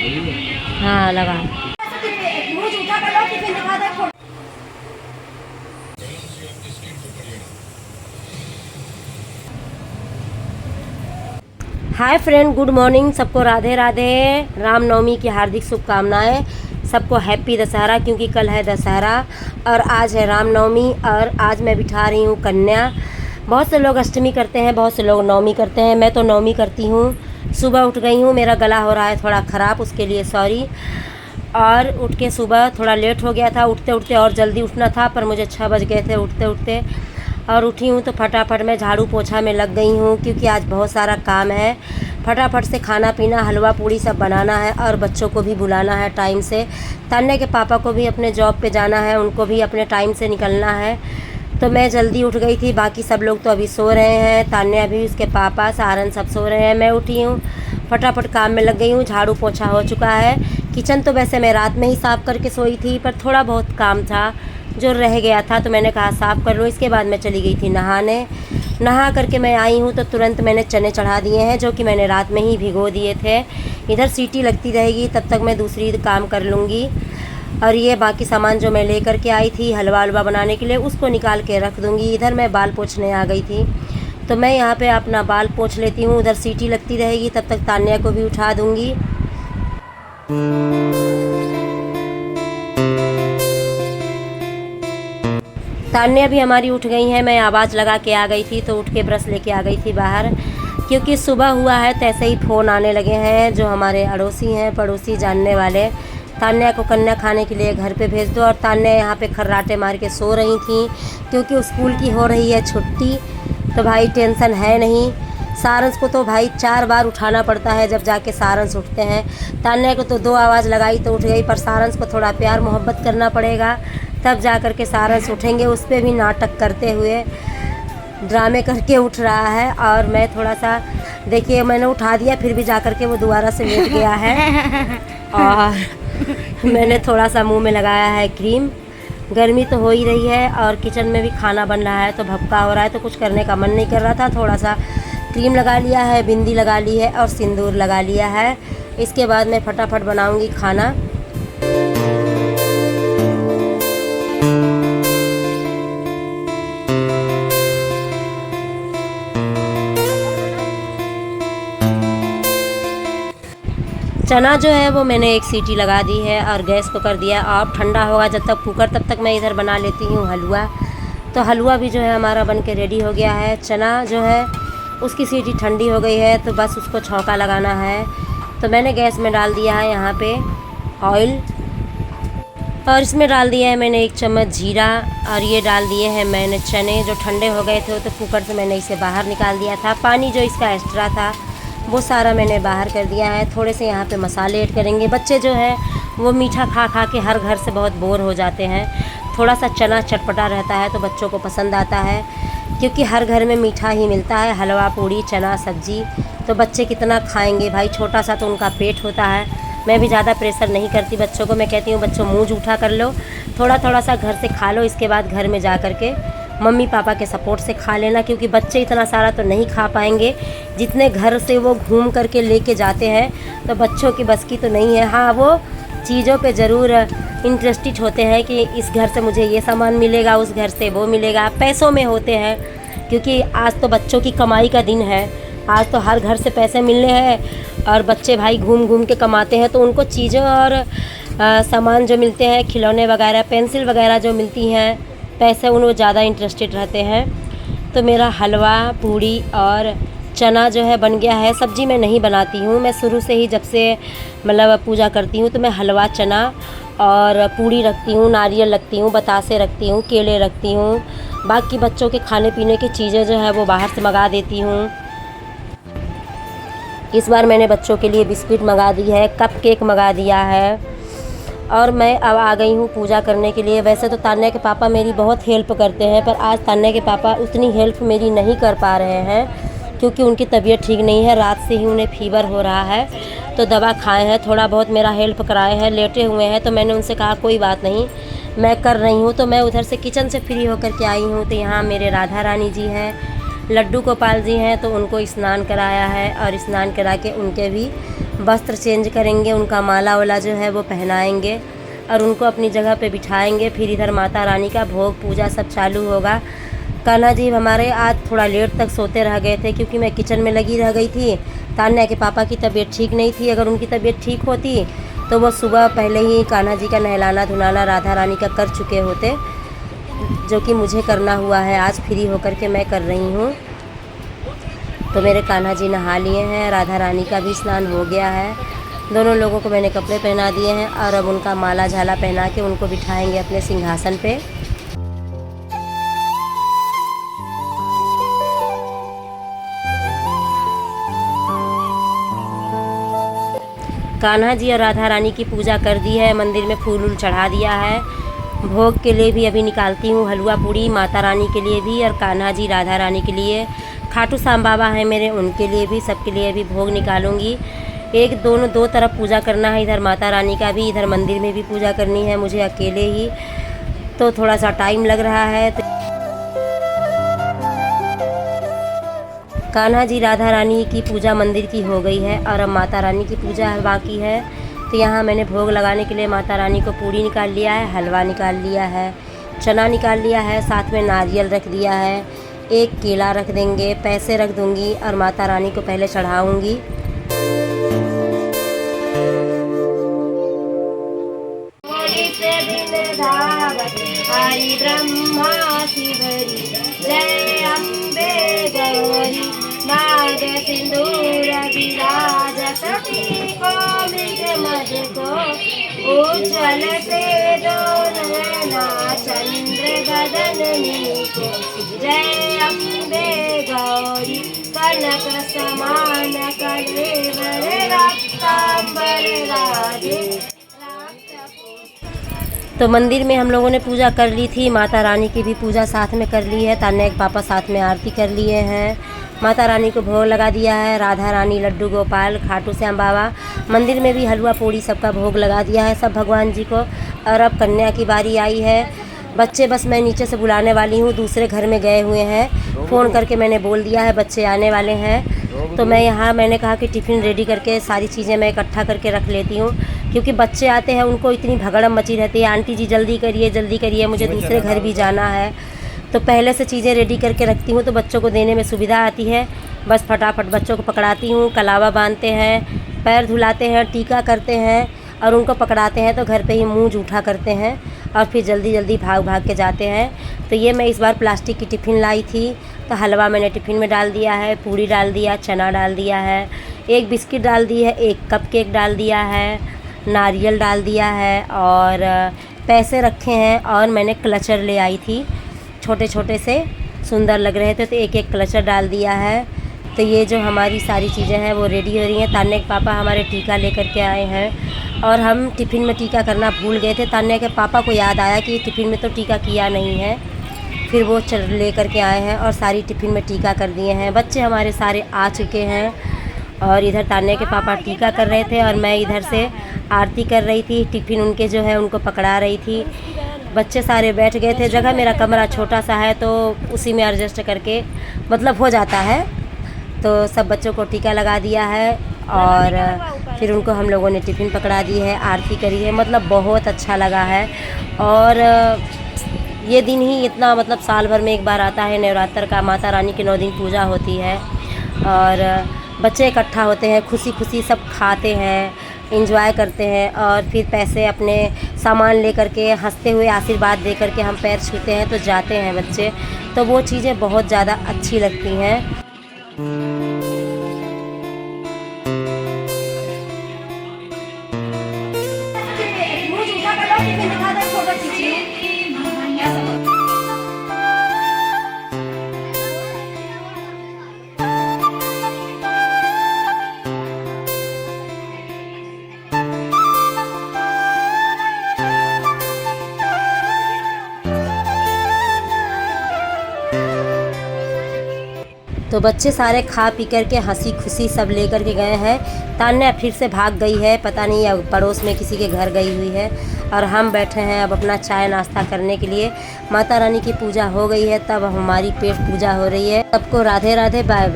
हाँ लगा। Hi friend, good morning. सबको राधे राधे। रामनवमी की हार्दिक शुभकामनाएं। सबको हैप्पी दशहरा, क्योंकि कल है दशहरा और आज है रामनवमी। और आज मैं बिठा रही हूँ कन्या। बहुत से लोग अष्टमी करते हैं, बहुत से लोग नवमी करते हैं। मैं तो नवमी करती हूँ। सुबह उठ गई हूँ, मेरा गला हो रहा है थोड़ा ख़राब, उसके लिए सॉरी। और उठ के सुबह थोड़ा लेट हो गया था, उठते उठते और जल्दी उठना था, पर मुझे 6 बज गए थे उठते उठते। और उठी हूँ तो फटाफट मैं झाड़ू पोछा में लग गई हूँ, क्योंकि आज बहुत सारा काम है। फटाफट से खाना पीना, हलवा पूड़ी सब बनाना है और बच्चों को भी बुलाना है टाइम से। तान्या के पापा को भी अपने जॉब पे जाना है, उनको भी अपने टाइम से निकलना है। तो मैं जल्दी उठ गई थी, बाकी सब लोग तो अभी सो रहे हैं। तान्या भी, उसके पापा, सारन सब सो रहे हैं। मैं उठी हूँ, फटाफट काम में लग गई हूँ। झाड़ू पोछा हो चुका है। किचन तो वैसे मैं रात में ही साफ़ करके सोई थी, पर थोड़ा बहुत काम था जो रह गया था, तो मैंने कहा साफ़ कर लूँ। इसके बाद मैं चली गई थी नहाने। नहा करके मैं आई हूँ तो तुरंत मैंने चने चढ़ा दिए हैं, जो कि मैंने रात में ही भिगो दिए थे। इधर सीटी लगती रहेगी, तब तक मैं दूसरी काम कर लूँगी। और ये बाकी सामान जो मैं लेकर के आई थी हलवा बनाने के लिए, उसको निकाल के रख दूँगी। इधर मैं बाल पोंछने आ गई थी, तो मैं यहाँ पे अपना बाल पोंछ लेती हूँ। उधर सीटी लगती रहेगी, तब तक तान्या को भी उठा दूँगी। तान्या भी हमारी उठ गई हैं। मैं आवाज़ लगा के आ गई थी, तो उठ के ब्रश लेके आ गई थी बाहर, क्योंकि सुबह हुआ है तो ऐसे ही फ़ोन आने लगे हैं जो हमारे अड़ोसी हैं, पड़ोसी जानने वाले। तान्या को कन्या खाने के लिए घर पे भेज दो। और तान्या यहाँ पे खर्राटे मार के सो रही थी, क्योंकि स्कूल की हो रही है छुट्टी, तो भाई टेंशन है नहीं। सारंस को तो भाई 4 बार उठाना पड़ता है, जब जाके सारंस उठते हैं। तान्या को तो 2 आवाज़ लगाई तो उठ गई, पर सारंस को थोड़ा प्यार मोहब्बत करना पड़ेगा, तब जा कर के सारंस उठेंगे। उस पर भी नाटक करते हुए, ड्रामे करके उठ रहा है। और मैं थोड़ा सा, देखिए मैंने उठा दिया, फिर भी जा कर के वो दोबारा से लेट गया है। और मैंने थोड़ा सा मुंह में लगाया है क्रीम। गर्मी तो हो ही रही है और किचन में भी खाना बन रहा है, तो भपका हो रहा है, तो कुछ करने का मन नहीं कर रहा था। थोड़ा सा क्रीम लगा लिया है, बिंदी लगा ली है और सिंदूर लगा लिया है। इसके बाद मैं फटाफट बनाऊंगी खाना। चना जो है वो मैंने एक सीटी लगा दी है और गैस को कर दिया ऑफ। ठंडा होगा जब तक कुकर, तब तक मैं इधर बना लेती हूँ हलवा। तो हलवा भी जो है हमारा बन के रेडी हो गया है। चना जो है उसकी सीटी ठंडी हो गई है, तो बस उसको छौंका लगाना है। तो मैंने गैस में डाल दिया है यहाँ पे ऑयल, और इसमें डाल दिया है मैंने 1 चम्मच जीरा। और ये डाल दिए हैं मैंने चने, जो ठंडे हो गए थे, तो कुकर से मैंने इसे बाहर निकाल दिया था। पानी जो इसका एक्स्ट्रा था वो सारा मैंने बाहर कर दिया है। थोड़े से यहाँ पे मसाले ऐड करेंगे। बच्चे जो हैं वो मीठा खा खा के हर घर से बहुत बोर हो जाते हैं। थोड़ा सा चना चटपटा रहता है तो बच्चों को पसंद आता है, क्योंकि हर घर में मीठा ही मिलता है, हलवा पूड़ी चना सब्जी। तो बच्चे कितना खाएंगे भाई, छोटा सा तो उनका पेट होता है। मैं भी ज़्यादा प्रेशर नहीं करती बच्चों को। मैं कहती हूँ बच्चों मुँह जूठा कर लो, थोड़ा थोड़ा सा घर से खा लो, इसके बाद घर में जा कर के मम्मी पापा के सपोर्ट से खा लेना, क्योंकि बच्चे इतना सारा तो नहीं खा पाएंगे जितने घर से वो घूम करके लेके जाते हैं। तो बच्चों की बस की तो नहीं है। हाँ, वो चीज़ों पे ज़रूर इंटरेस्टेड होते हैं कि इस घर से मुझे ये सामान मिलेगा, उस घर से वो मिलेगा। पैसों में होते हैं, क्योंकि आज तो बच्चों की कमाई का दिन है। आज तो हर घर से पैसे मिलने हैं और बच्चे भाई घूम घूम के कमाते हैं, तो उनको चीज़ें और सामान जो मिलते हैं, खिलौने वगैरह, पेंसिल वगैरह जो मिलती हैं, पैसे उन वो ज़्यादा इंटरेस्टेड रहते हैं। तो मेरा हलवा पूड़ी और चना जो है बन गया है। सब्ज़ी मैं नहीं बनाती हूँ, मैं शुरू से ही, जब से मतलब पूजा करती हूँ, तो मैं हलवा चना और पूड़ी रखती हूँ, नारियल रखती हूँ, बतासे रखती हूँ, केले रखती हूँ। बाकी बच्चों के खाने पीने की चीज़ें जो है वो बाहर से मंगा देती हूँ। इस बार मैंने बच्चों के लिए बिस्किट मंगा दी है, कप केक मंगा दिया है। और मैं अब आ गई हूँ पूजा करने के लिए। वैसे तो तान्या के पापा मेरी बहुत हेल्प करते हैं, पर आज तान्या के पापा उतनी हेल्प मेरी नहीं कर पा रहे हैं, क्योंकि उनकी तबीयत ठीक नहीं है। रात से ही उन्हें फीवर हो रहा है, तो दवा खाए हैं, थोड़ा बहुत मेरा हेल्प कराए हैं, लेटे हुए हैं। तो मैंने उनसे कहा कोई बात नहीं, मैं कर रही हूँ। तो मैं उधर से किचन से फ्री होकर के आई हूँ, तो यहाँ मेरे राधा रानी जी हैं, लड्डू गोपाल जी हैं, तो उनको स्नान कराया है और स्नान करा के उनके भी वस्त्र चेंज करेंगे, उनका माला वाला जो है वो पहनाएंगे और उनको अपनी जगह पे बिठाएंगे। फिर इधर माता रानी का भोग पूजा सब चालू होगा। कान्हा जी हमारे आज थोड़ा लेट तक सोते रह गए थे क्योंकि मैं किचन में लगी रह गई थी। तान्या के पापा की तबीयत ठीक नहीं थी, अगर उनकी तबीयत ठीक होती तो वो सुबह पहले ही कान्हा जी का नहलाना धुलाना राधा रानी का कर चुके होते, जो कि मुझे करना हुआ है। आज फ्री होकर के मैं कर रही हूँ। तो मेरे कान्हा जी नहा लिए हैं, राधा रानी का भी स्नान हो गया है। दोनों लोगों को मैंने कपड़े पहना दिए हैं और अब उनका माला झाला पहना के उनको बिठाएंगे अपने सिंहासन पे। कान्हा जी और राधा रानी की पूजा कर दी है, मंदिर में फूल वूल चढ़ा दिया है। भोग के लिए भी अभी निकालती हूँ हलवा पूड़ी, माता रानी के लिए भी और कान्हा जी राधा रानी के लिए। खाटू श्याम बाबा हैं मेरे, उनके लिए भी, सबके लिए भी भोग निकालूंगी। दो तरफ पूजा करना है, इधर माता रानी का भी, इधर मंदिर में भी पूजा करनी है मुझे अकेले ही, तो थोड़ा सा टाइम लग रहा है। तो कान्हा जी राधा रानी की पूजा मंदिर की हो गई है और अब माता रानी की पूजा बाकी है। तो यहाँ मैंने भोग लगाने के लिए माता रानी को पूड़ी निकाल लिया है, हलवा निकाल लिया है, चना निकाल लिया है, साथ में नारियल रख दिया है, एक केला रख देंगे, पैसे रख दूँगी और माता रानी को पहले चढ़ाऊँगी। हरि ब्रह्मा शिवरी जय अम्बे गौरी नाग सिंदूर विराजती कौमिक मद को उज्ज्वल से दोनना चंद्र गगन को जय अम्बे गौरी कनक समान कलेवर रक्तांबर राजे। तो मंदिर में हम लोगों ने पूजा कर ली थी, माता रानी की भी पूजा साथ में कर ली है। तान्या के पापा साथ में आरती कर लिए हैं, माता रानी को भोग लगा दिया है, राधा रानी लड्डू गोपाल खाटू श्याम बाबा मंदिर में भी हलवा पूड़ी सबका भोग लगा दिया है सब भगवान जी को। और अब कन्या की बारी आई है। बच्चे बस मैं नीचे से बुलाने वाली हूँ, दूसरे घर में गए हुए हैं, फ़ोन करके मैंने बोल दिया है बच्चे आने वाले हैं। तो मैंने कहा कि टिफ़िन रेडी करके सारी चीज़ें मैं इकट्ठा करके रख लेती हूँ, क्योंकि बच्चे आते हैं उनको इतनी भगड़म मची रहती है, आंटी जी जल्दी करिए मुझे दूसरे घर भी जाना है। तो पहले से चीज़ें रेडी करके रखती हूँ तो बच्चों को देने में सुविधा आती है। बस फटाफट बच्चों को पकड़ाती हूँ, कलावा बांधते हैं, पैर धुलाते हैं, टीका करते हैं और उनको पकड़ाते हैं तो घर पे ही मुंह जूठा करते हैं और फिर जल्दी जल्दी भाग के जाते हैं। तो ये मैं इस बार प्लास्टिक की टिफ़िन लाई थी, तो हलवा मैंने टिफ़िन में डाल दिया है, पूड़ी डाल दिया, चना डाल दिया है, एक बिस्किट डाल दी है, एक कप केक डाल दिया है, नारियल डाल दिया है और पैसे रखे हैं। और मैंने क्लचर ले आई थी, छोटे छोटे से सुंदर लग रहे थे तो एक एक क्लचर डाल दिया है। तो ये जो हमारी सारी चीज़ें हैं वो रेडी हो रही हैं। तान्या के पापा हमारे टीका लेकर के आए हैं और हम टिफ़िन में टीका करना भूल गए थे। तान्या के पापा को याद आया कि टिफ़िन में तो टीका किया नहीं है, फिर वो ले करके आए हैं और सारी टिफ़िन में टीका कर दिए हैं। बच्चे हमारे सारे आ चुके हैं और इधर तान्या के पापा टीका कर रहे थे और मैं इधर से आरती कर रही थी, टिफ़िन उनके जो है उनको पकड़ा रही थी। बच्चे सारे बैठ गए थे, जगह मेरा कमरा छोटा सा है तो उसी में एडजस्ट करके मतलब हो जाता है। तो सब बच्चों को टीका लगा दिया है और फिर उनको हम लोगों ने टिफ़िन पकड़ा दी है, आरती करी है, मतलब बहुत अच्छा लगा है। और ये दिन ही इतना मतलब साल भर में एक बार आता है नवरात्र का, माता रानी की 9 दिन पूजा होती है और बच्चे इकट्ठा होते हैं, खुशी खुशी सब खाते हैं, एंजॉय करते हैं और फिर पैसे अपने सामान लेकर के हंसते हुए आशीर्वाद दे करके हम पैर छूते हैं तो जाते हैं बच्चे। तो वो चीज़ें बहुत ज़्यादा अच्छी लगती हैं। तो बच्चे सारे खा पी कर के हंसी खुशी सब लेकर के गए हैं। तान्या फिर से भाग गई है, पता नहीं अब पड़ोस में किसी के घर गई हुई है और हम बैठे हैं अब अपना चाय नाश्ता करने के लिए। माता रानी की पूजा हो गई है, तब हमारी पेट पूजा हो रही है। सबको राधे राधे, बाय बाय।